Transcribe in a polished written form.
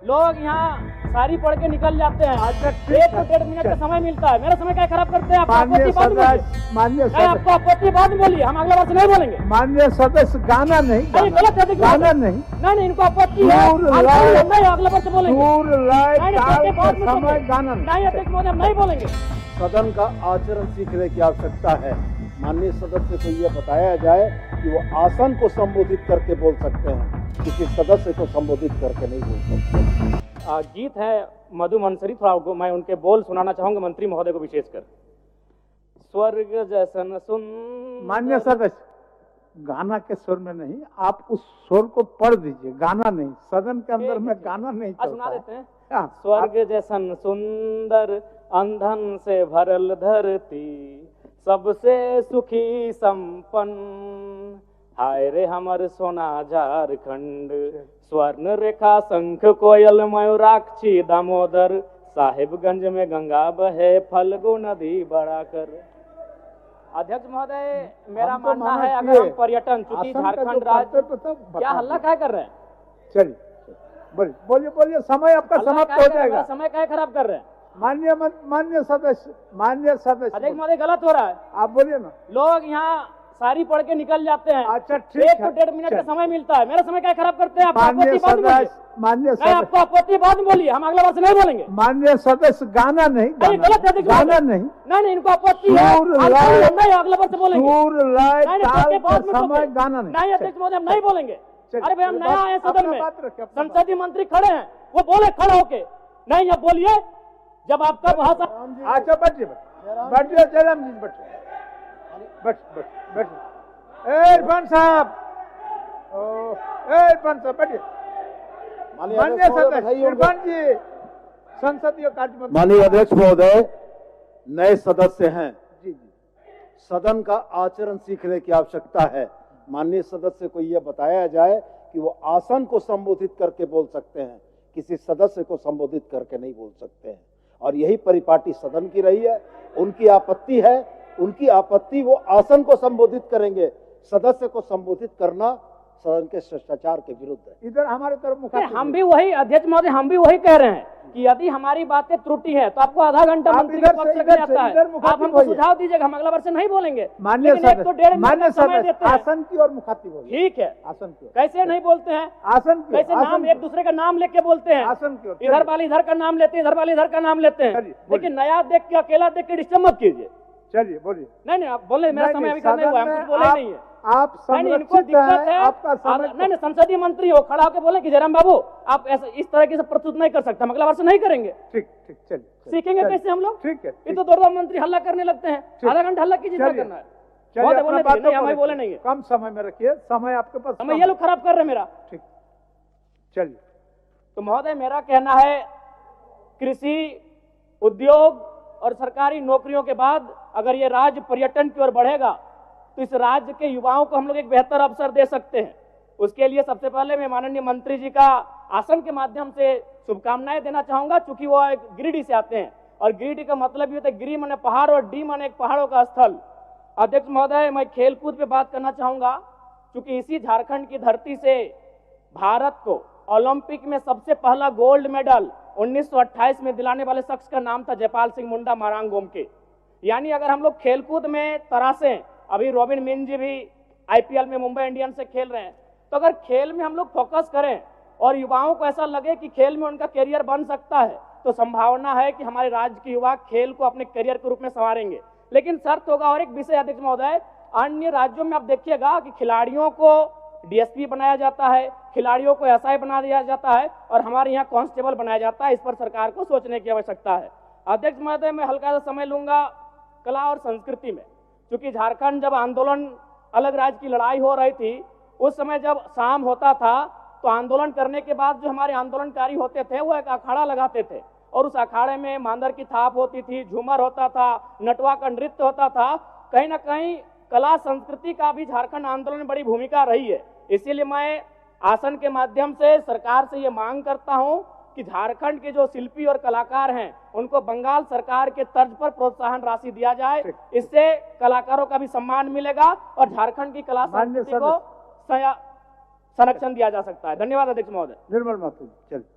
लोग यहाँ सारी पढ़ के निकल जाते हैं। अच्छा, एक तो 1.5 मिनट का समय मिलता है। मेरा समय क्या खराब करते हैं आप? माननीय आपत्ति बाद में बोलिए। माननीय नहीं, आपको आपत्ति बाद में बोलिए, हम अगला वर्ष नहीं बोलेंगे। माननीय सदस्य गाना नहीं, नहीं, गलत है, देखिए। गाना नहीं, नहीं, इनको आपत्ति है, दूर आप लाए- बोलिए, नहीं अगला वर्ष बोलेंगे। दूर लाए नहीं, ताल नहीं, बाद के में समय बोलेंगे। गाना नहीं अध्यक्ष महोदय, हम नहीं बोलेंगे। सदन का आचरण सीखने की आवश्यकता है। माननीय सदस्य को यह बताया जाए कि वो आसन को संबोधित करके बोल सकते हैं, किसी सदस्य को संबोधित करके नहीं बोल सकते। गीत है मधु मंसरी, थोड़ा मैं उनके बोल सुनाना चाहूंगा मंत्री महोदय को विशेषकर। स्वर्ग जैसन सुंदर। माननीय सदस्य गाना के स्वर में नहीं, आप उस स्वर को पढ़ दीजिए, गाना नहीं। सदन के अंदर में गाना नहीं सुना चलता है। देते हैं। हाँ, स्वर्ग जैसन सुंदर अंधन से भरल धरती, सबसे सुखी संपन्न, हाय रे हमर सोना झारखंड, स्वर्ण रेखा शंख कोयल मयूराक्षी दामोदर, साहिबगंज में गंगा बहे फल्गु नदी बढ़ाकर। अध्यक्ष महोदय, मेरा हम तो मानना माना है कि अगर हम पर्यटन, चूंकि आसन का जो झारखंड राज्य, कर्तव्य था, क्या बता हल्ला दीजिए। क्या कर रहे हैं? चलिए बोलिए बोलिए बोलिए, समय आपका हल्ला समाप्त क्या हो कर रहे हैं? जाएगा। मेरा समय क्या खराब कर रहे हैं? माननीय सदस्य अध्यक्ष महोदय, गलत हो रहा है। आप बोलिए ना। लोग यहाँ सारी पढ़ के निकल जाते हैं। अच्छा, ठीक एक है। तो 1.5 मिनट का चलिए। समय मिलता है। मेरा समय क्या खराब करते हैं आप? माननीय आपत्ति बाद में बोलिए। माननीय नहीं, सदस्य आपको आपत्ति बाद में बोलिए, हम अगला वर्ष नहीं बोलेंगे। माननीय सदस्य गाना नहीं, नहीं, गलत है, देखिए। गाना नहीं, नहीं, इनको आपत्ति है, दूर आप लाए- बोलिए, नहीं अगला वर्ष बोलेंगे। दूर लाए नहीं, ताल इसके बाद के में समय बोलिए। गाना नहीं। नहीं अध्यक्ष महोदय, हम नहीं बोलेंगे। चलिए, अरे भाई, हम चलिए, नया आए सदन अपना में, बात रखिए, अपना बात। संसदीय मंत्री खड़े हैं, वो बोले खड़ा होके। नहीं, अब बोलिए, जब आपका भाषा। अच्छा, बैठिए बैठिए, जयराम जी बैठिए। इरफान साहब, इरफान साहब बैठिए। माननीय सदस्य इरफान जी, संसदीय कार्य मंत्री। माननीय अध्यक्ष महोदय, नए सदस्य हैं, जी जी, सदन का आचरण सीखने की आवश्यकता है। माननीय सदस्य को यह बताया जाए कि वो आसन को संबोधित करके बोल सकते हैं, किसी सदस्य को संबोधित करके नहीं बोल सकते हैं। और यही परिपाटी सदन की रही है। उनकी आपत्ति है, उनकी आपत्ति वो आसन को संबोधित करेंगे, सदस्य को संबोधित करना सदन के शिष्टाचार के विरुद्ध है। इधर हमारे तरफ मुखातिब हम भी वही, अध्यक्ष महोदय, हम भी वही कह रहे हैं कि यदि हमारी बातें त्रुटि है तो आपको आधा घंटा आप मंत्री इधर के पक्ष से- से इधर जाता से- है। इधर आप मुखातिब हमको होइए। सुझाव दीजिएगा, हम अगला वर्ष नहीं बोलेंगे। माननीय लेकिन एक तो 1.5 मिनट का समय देते हैं। आसन की ओर मुखातिब होइए। ठीक है, आसन की ओर, कैसे नहीं बोलते हैं? आसन की ओर, कैसे आसन नाम की एक ओर। दूसरे का नाम लेके बोलते हैं? आसन की ओर, इधर चलिए। वाले इधर का नाम लेते हैं, इधर वाले इधर का नाम लेते हैं। चलिए, बोलिए। लेकिन नया देख के, अकेला देख के डिस्टर्ब मत कीजिए। चलिए बोलिए। नहीं, आप बोले, मेरा नहीं, समय नहीं, अभी खत्म नहीं हुआ, हम सदन कुछ में बोले ही नहीं है। आप नहीं, इनको संरक्षित दिक्कत है। आपका समय। नहीं, संसदीय मंत्री हो, खड़ा होकर बोले कि जयराम बाबू, आप ऐसा इस तरह की प्रस्तुत नहीं कर सकते, हम अगला वर्ष नहीं करेंगे। ठीक ठीक, चलिए। सीखेंगे चलिए। कैसे हम लोग? ठीक है, ये तो 2 मंत्री हल्ला करने लगते हैं। ठीक। आधा घंटा हल्ला कीजिए, क्या चलिए। करना है? चलिए, बहुत अपना बोलने बातों दीजिए, नहीं, को हमें बोले रखिए। नहीं है। कम समय में रखिए, समय आपके पास हमें कम ये लोग खराब कर रहे हैं मेरा। ठीक, चलिए। तो महोदय, मेरा कहना है, कृषि, उद्योग और सरकारी नौकरियों के बाद अगर ये राज्य पर्यटन की ओर बढ़ेगा तो इस राज्य के युवाओं को हम लोग एक बेहतर अवसर दे सकते हैं। उसके लिए सबसे पहले मैं माननीय मंत्री जी का आसन के माध्यम से शुभकामनाएं देना चाहूंगा, चूंकि वो एक गिरिडीह से आते हैं और गिरिडीह का मतलब ये होता है, गिरी माने पहाड़ और डी माने एक पहाड़ों का स्थल। अध्यक्ष महोदय, मैं खेलकूद पे बात करना चाहूंगा, चूंकि इसी झारखंड की धरती से भारत को ओलंपिक में सबसे पहला गोल्ड मेडल 1928 में दिलाने वाले शख्स का नाम था जयपाल सिंह मुंडा मारांग गोमके। यानी अगर हम लोग खेलकूद में तरासें, अभी रॉबिन मिन जी भी आईपीएल में मुंबई इंडियंस से खेल रहे हैं, तो अगर खेल में हम लोग फोकस करें और युवाओं को ऐसा लगे कि खेल में उनका करियर बन सकता है, तो संभावना है कि हमारे राज्य के युवा खेल को अपने करियर के रूप में संवारेंगे। लेकिन शर्त होगा, और एक विषय अध्यक्ष महोदय, अन्य राज्यों में आप देखिएगा कि खिलाड़ियों को डीएसपी बनाया जाता है, खिलाड़ियों को एसआई बना दिया जाता है और हमारे यहाँ कांस्टेबल बनाया जाता है। इस पर सरकार को सोचने की आवश्यकता है। अध्यक्ष महोदय, मैं हल्का सा समय लूंगा कला और संस्कृति में, क्योंकि झारखंड जब आंदोलन, अलग राज्य की लड़ाई हो रही थी, उस समय जब शाम होता था तो आंदोलन करने के बाद जो हमारे आंदोलनकारी होते थे वो एक अखाड़ा लगाते थे और उस अखाड़े में मांदर की थाप होती थी, झूमर होता था, नटवा का नृत्य होता था। कहीं ना कहीं कला संस्कृति का भी झारखंड आंदोलन में बड़ी भूमिका रही है। इसीलिए मैं आसन के माध्यम से सरकार से ये मांग करता हूं कि झारखंड के जो शिल्पी और कलाकार हैं उनको बंगाल सरकार के तर्ज पर प्रोत्साहन राशि दिया जाए। इससे कलाकारों का भी सम्मान मिलेगा और झारखंड की कला संस्कृति को संरक्षण दिया जा सकता है। धन्यवाद अध्यक्ष महोदय। निर्मल माथुर, चलिए।